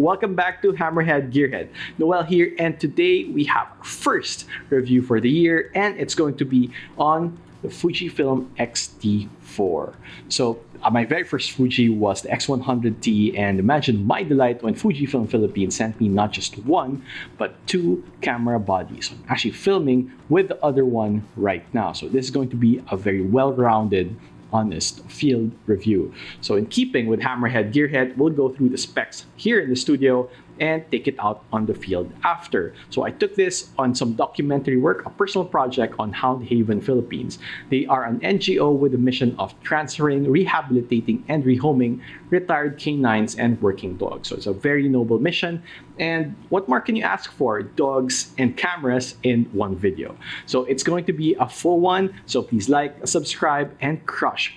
welcome back to Hammerhead Gearhead. Noel here, and today we have our first review for the year, and it's going to be on the Fujifilm X-T4. So my very first Fuji was the X100T, and imagine my delight when Fujifilm Philippines sent me not just one, but two camera bodies. I'm actually filming with the other one right now. So this is going to be a very well-rounded, honest field review. So in keeping with Hammerhead Gearhead, we'll go through the specs here in the studio and take it out on the field after. So I took this on some documentary work, a personal project on Hound Haven Philippines. They are an NGO with a mission of transferring, rehabilitating, and rehoming retired canines and working dogs. So it's a very noble mission. And what more can you ask for? Dogs and cameras in one video. So it's going to be a full one. So please like, subscribe, and crush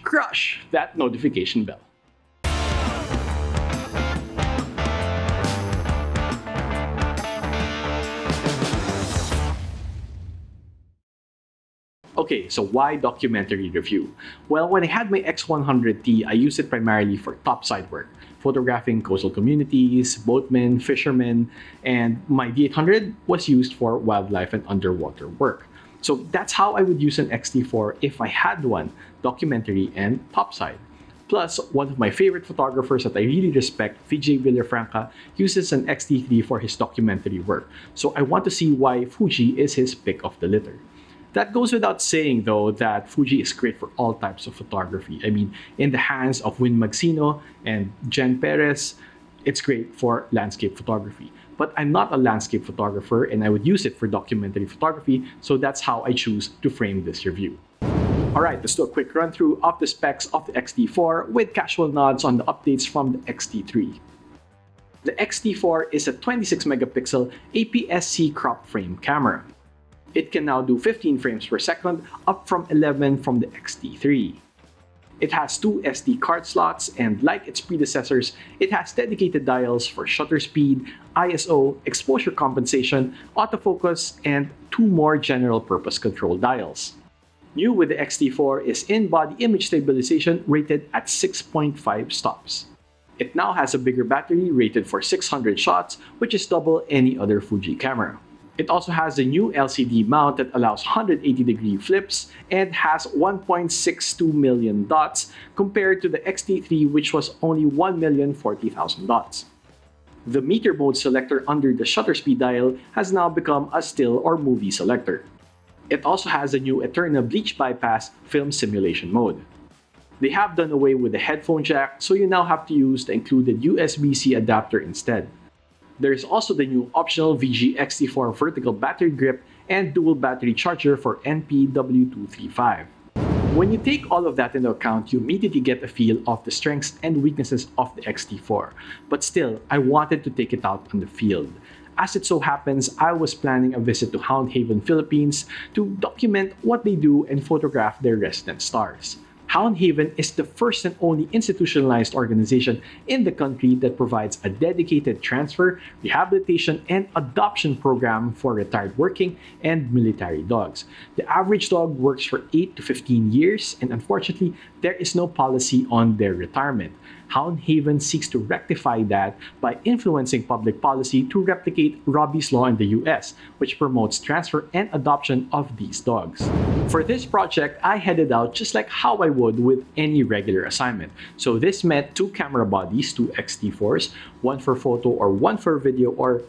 that notification bell. Okay, so why documentary review? Well, when I had my X100T, I used it primarily for topside work, photographing coastal communities, boatmen, fishermen, and my D800 was used for wildlife and underwater work. So that's how I would use an X-T4 if I had one, documentary and topside. Plus, one of my favorite photographers that I really respect, Vijay Villafranca, uses an X-T3 for his documentary work. So I want to see why Fuji is his pick of the litter. That goes without saying, though, that Fuji is great for all types of photography. I mean, in the hands of Win Magsino and Jen Perez, it's great for landscape photography. But I'm not a landscape photographer, and I would use it for documentary photography, so that's how I choose to frame this review. Alright, let's do a quick run through of the specs of the X-T4 with casual nods on the updates from the X-T3. The X-T4 is a 26 megapixel APS-C crop frame camera. It can now do 15 frames per second, up from 11 from the X-T3. It has two SD card slots, and like its predecessors, it has dedicated dials for shutter speed, ISO, exposure compensation, autofocus, and two more general purpose control dials. New with the X-T4 is in-body image stabilization rated at 6.5 stops. It now has a bigger battery rated for 600 shots, which is double any other Fuji camera. It also has a new LCD mount that allows 180-degree flips and has 1.62 million dots compared to the X-T3, which was only 1,040,000 dots. The meter mode selector under the shutter speed dial has now become a still or movie selector. It also has a new Eterna bleach bypass film simulation mode. They have done away with the headphone jack, so you now have to use the included USB-C adapter instead. There is also the new optional VG X-T4 vertical battery grip and dual battery charger for NPW235. When you take all of that into account, you immediately get a feel of the strengths and weaknesses of the X-T4. But still, I wanted to take it out on the field. As it so happens, I was planning a visit to Hound Haven Philippines to document what they do and photograph their resident stars. Hound Haven is the first and only institutionalized organization in the country that provides a dedicated transfer, rehabilitation, and adoption program for retired working and military dogs. The average dog works for 8 to 15 years, and unfortunately, there is no policy on their retirement. Hound Haven seeks to rectify that by influencing public policy to replicate Robbie's Law in the US, which promotes transfer and adoption of these dogs. For this project, I headed out just like how I would with any regular assignment. So this meant two camera bodies, two X-T4s, one for photo or one for video, or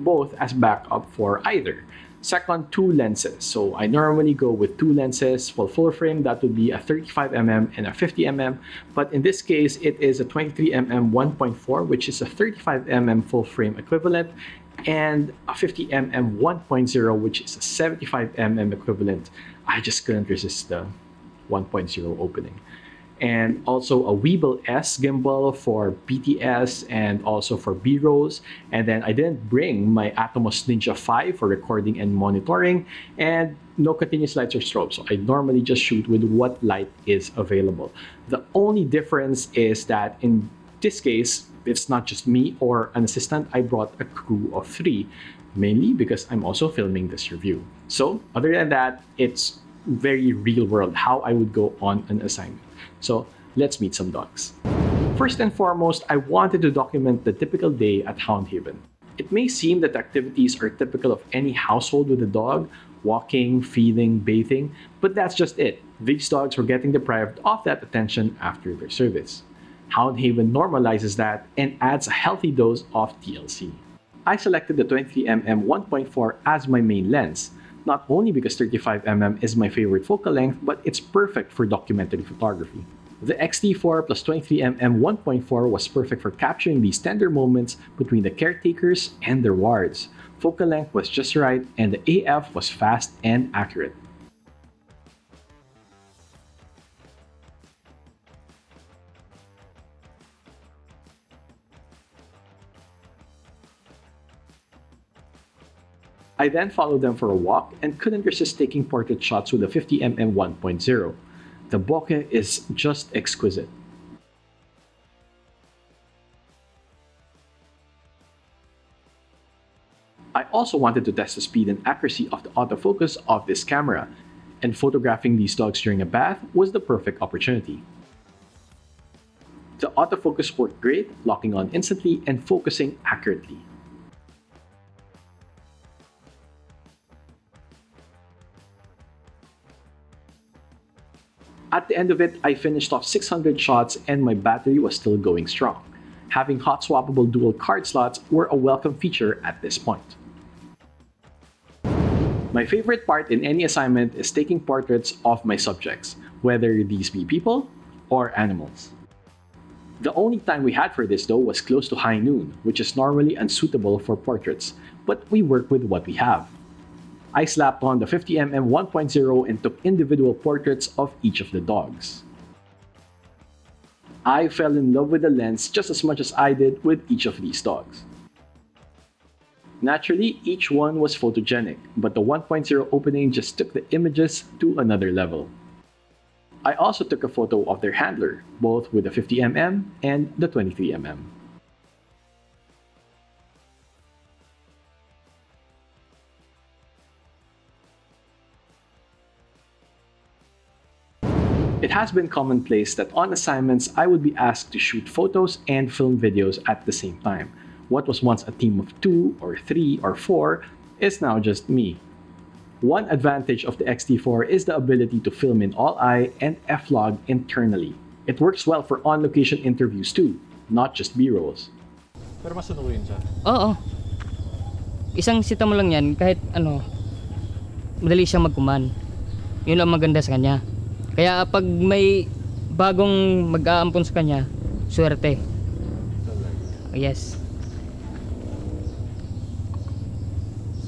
both as backup for either. Second, two lenses. So I normally go with two lenses. For full frame, that would be a 35mm and a 50mm. But in this case, it is a 23mm 1.4, which is a 35mm full frame equivalent, and a 50mm 1.0, which is a 75mm equivalent. I just couldn't resist the 1.0 opening. And also a Weeble S gimbal for BTS and also for B-rolls. And then I didn't bring my Atomos Ninja 5 for recording and monitoring, and no continuous lights or strobe. So I normally just shoot with what light is available. The only difference is that in this case, it's not just me or an assistant. I brought a crew of 3, mainly because I'm also filming this review. So other than that, it's very real world how I would go on an assignment. So let's meet some dogs. First and foremost, I wanted to document the typical day at Hound Haven. It may seem that activities are typical of any household with a dog, walking, feeding, bathing, but that's just it. These dogs were getting deprived of that attention after their service. Hound Haven normalizes that and adds a healthy dose of TLC. I selected the 23mm 1.4 as my main lens, not only because 35mm is my favorite focal length, but it's perfect for documentary photography. The X-T4 plus 23mm 1.4 was perfect for capturing these tender moments between the caretakers and their wards. Focal length was just right, and the AF was fast and accurate. I then followed them for a walk and couldn't resist taking portrait shots with the 50mm 1.0. The bokeh is just exquisite. I also wanted to test the speed and accuracy of the autofocus of this camera, and photographing these dogs during a bath was the perfect opportunity. The autofocus worked great, locking on instantly and focusing accurately. At the end of it, I finished off 600 shots and my battery was still going strong. Having hot swappable dual card slots were a welcome feature at this point. My favorite part in any assignment is taking portraits of my subjects, whether these be people or animals. The only time we had for this though was close to high noon, which is normally unsuitable for portraits, but we work with what we have. I slapped on the 50mm 1.0 and took individual portraits of each of the dogs. I fell in love with the lens just as much as I did with each of these dogs. Naturally, each one was photogenic, but the 1.0 opening just took the images to another level. I also took a photo of their handler, both with the 50mm and the 23mm. It has been commonplace that on assignments, I would be asked to shoot photos and film videos at the same time. What was once a team of 2 or 3 or 4 is now just me. One advantage of the X-T4 is the ability to film in all-eye and F-log internally. It works well for on-location interviews too, not just B-rolls. Pero masunurin siya? Oo. Isang sita mo lang yan, kahit ano, madali siyang magkuman. Yun ang maganda sa kanya. Kaya pag may bagong mag-aampon sa kanya, swerte. Yes.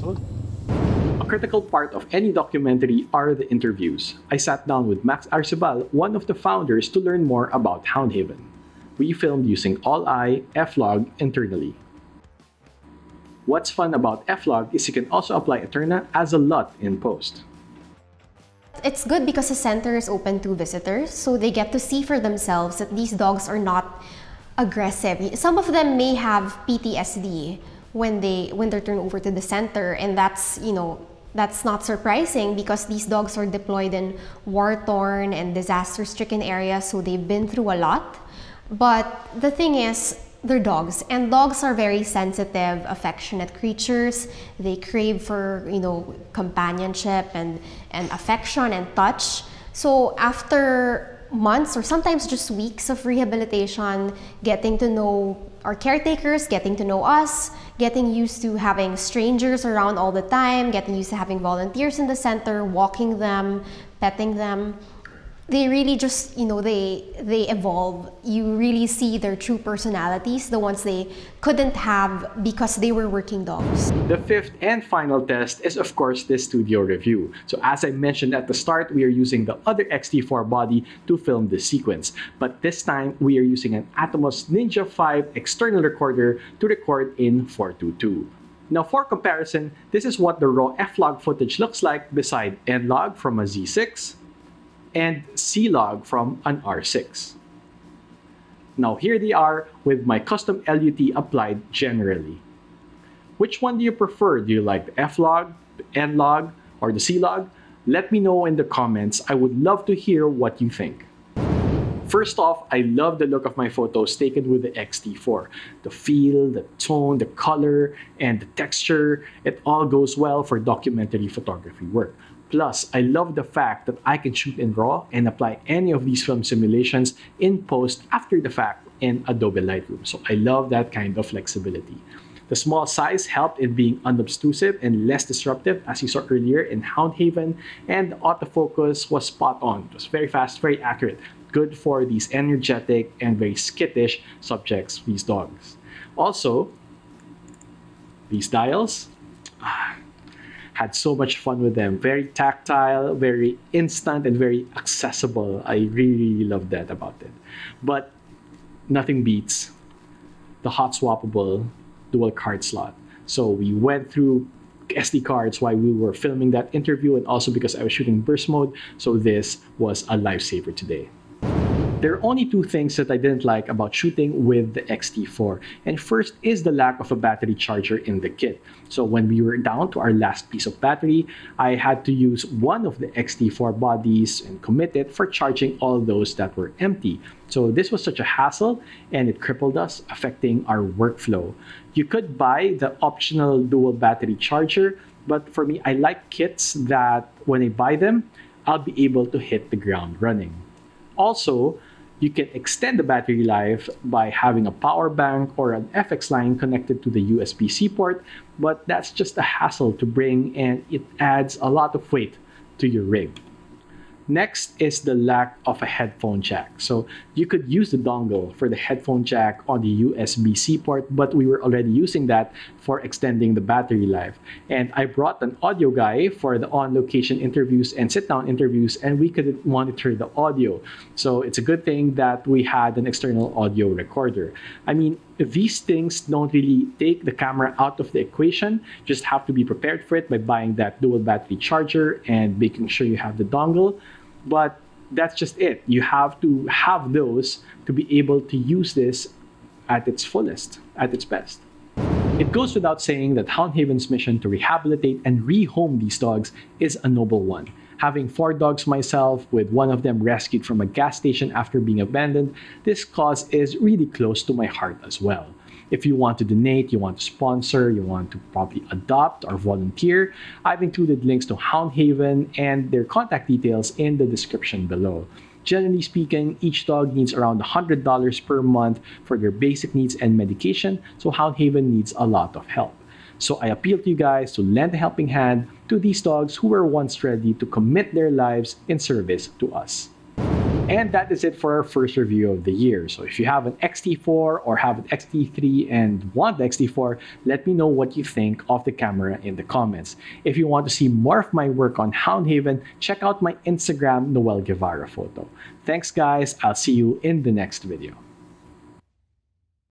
A critical part of any documentary are the interviews. I sat down with Max Arcebal, one of the founders, to learn more about Hound Haven. We filmed using all-eye F-log internally. What's fun about F-log is you can also apply Eterna as a LUT in post. It's good because the center is open to visitors, so they get to see for themselves that these dogs are not aggressive. Some of them may have PTSD when they're turned over to the center, and that's not surprising because these dogs are deployed in war-torn and disaster-stricken areas, so they've been through a lot. But the thing is, they're dogs, and dogs are very sensitive, affectionate creatures. They crave for, companionship and affection and touch. So after months or sometimes just weeks of rehabilitation, getting to know our caretakers, getting to know us, getting used to having strangers around all the time, getting used to having volunteers in the center, walking them, petting them, they really just, they evolve. You really see their true personalities, the ones they couldn't have because they were working dogs. The fifth and final test is of course this studio review. So as I mentioned at the start, we are using the other X-T4 body to film this sequence. But this time, we are using an Atomos Ninja 5 external recorder to record in 4:2:2. Now for comparison, this is what the raw F-log footage looks like beside N-log from a Z6, and C-log from an R6. Now here they are with my custom LUT applied generally. Which one do you prefer? Do you like the F-log, the N-log, or the C-log? Let me know in the comments. I would love to hear what you think. First off, I love the look of my photos taken with the X-T4. The feel, the tone, the color, and the texture, it all goes well for documentary photography work. Plus, I love the fact that I can shoot in RAW and apply any of these film simulations in post after the fact in Adobe Lightroom. So I love that kind of flexibility. The small size helped in being unobtrusive and less disruptive, as you saw earlier in Hound Haven, and the autofocus was spot on. It was very fast, very accurate, good for these energetic and very skittish subjects, these dogs. Also, these dials, had so much fun with them. Very tactile, very instant, and very accessible. I really love that about it. But nothing beats the hot swappable dual card slot. So we went through SD cards while we were filming that interview, and also because I was shooting burst mode, so this was a lifesaver today. There are only two things that I didn't like about shooting with the X-T4. And first is the lack of a battery charger in the kit. So when we were down to our last piece of battery, I had to use one of the X-T4 bodies and commit it for charging all those that were empty. So this was such a hassle, and it crippled us, affecting our workflow. You could buy the optional dual battery charger, but for me, I like kits that when I buy them, I'll be able to hit the ground running. Also, you can extend the battery life by having a power bank or an FX line connected to the USB-C port, but that's just a hassle to bring, and it adds a lot of weight to your rig. Next is the lack of a headphone jack. So you could use the dongle for the headphone jack on the USB-C port, but we were already using that for extending the battery life. And I brought an audio guy for the on-location interviews and sit-down interviews, and we could monitor the audio. So it's a good thing that we had an external audio recorder. I mean, these things don't really take the camera out of the equation. Just have to be prepared for it by buying that dual battery charger and making sure you have the dongle. But that's just it. You have to have those to be able to use this at its fullest, at its best. It goes without saying that Hound Haven's mission to rehabilitate and rehome these dogs is a noble one. Having 4 dogs myself, with one of them rescued from a gas station after being abandoned, this cause is really close to my heart as well. If you want to donate, you want to sponsor, you want to probably adopt or volunteer, I've included links to Hound Haven and their contact details in the description below. Generally speaking, each dog needs around $100 per month for their basic needs and medication, so Hound Haven needs a lot of help. So I appeal to you guys to lend a helping hand to these dogs who were once ready to commit their lives in service to us. And that is it for our first review of the year. So if you have an X-T4 or have an X-T3 and want the X-T4, let me know what you think of the camera in the comments. If you want to see more of my work on Hound Haven, check out my Instagram, Noel Guevara Photo. Thanks guys, I'll see you in the next video.